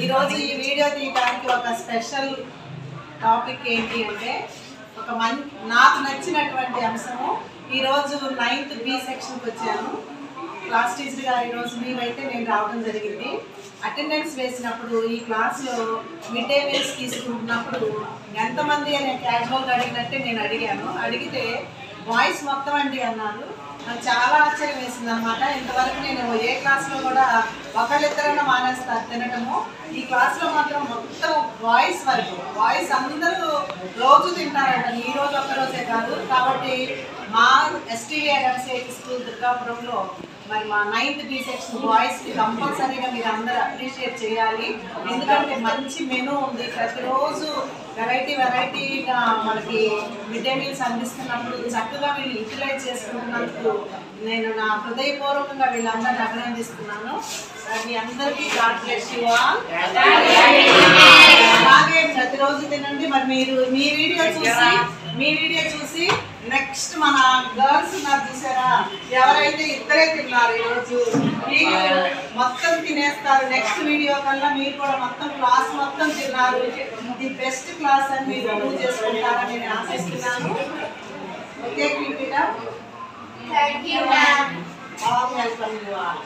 ఈరోజు ఈ వీడియో తీయడానికి ఒక స్పెషల్ టాపిక్ ఏంటి అంటే నాకు నచ్చినటువంటి అంశము. ఈరోజు 9th B సెక్షన్కి వచ్చాను. క్లాస్ టీచర్ గారు ఈరోజు మీవైతే నేను రావడం జరిగింది. అటెండెన్స్ వేసినప్పుడు ఈ క్లాస్లో మిడ్ డే మీల్స్ తీసుకుంటున్నప్పుడు ఎంతమంది అనే క్యాజువల్గా అడిగినట్టే నేను అడిగాను. అడిగితే బాయ్స్ మొత్తం అండి అన్నారు. నాకు చాలా ఆశ్చర్యం వేసింది అనమాట. ఇంతవరకు నేను ఏ క్లాస్లో కూడా ఒకళ్ళిద్దరైనా మానేస్తారు తినటము. ఈ క్లాస్లో మాత్రం మొత్తం బాయ్స్ వరకు బాయ్స్ అందరూ రోజు తింటారంట. ఈ రోజు ఒక్కరోజే కాదు. కాబట్టి మా STVRMCH స్కూల్ దుర్గాపురంలో మరి మా 9th B సెక్షన్ బాయ్స్కి కంపల్సరీగా మీరు అందరూ అప్రిషియేట్ చేయాలి. ఎందుకంటే మంచి మెనూ ఉంది. ప్రతిరోజు వెరైటీగా మనకి మిడ్ డే మీల్స్ అందిస్తున్నప్పుడు చక్కగా వీళ్ళు యూటిలైజ్ చేసుకుంటున్నందుకు నేను నా హృదయపూర్వకంగా వీళ్ళందరినీ అభినందిస్తున్నాను. మీ అందరికీ గాడ్ బ్లెస్ యు ఆల్. అలాగే ప్రతిరోజు తినండి. మరి మీరు మీ వీడియో చూసి నెక్స్ట్ మన గర్ల్స్ ఉన్నారు చూసారా, ఎవరైతే ఇద్దరే తిన్నారు ఈరోజు మొత్తం తినేస్తారు. నెక్స్ట్ వీడియో కల్లా మీరు కూడా మొత్తం క్లాస్ మొత్తం తిన్నారు. ఇది బెస్ట్ క్లాస్ అని మీరు ప్రూవ్ చేసుకుంటారని నేను ఆశిస్తున్నాను. Okay keep it up. Thank you ma'am. All welcome you all.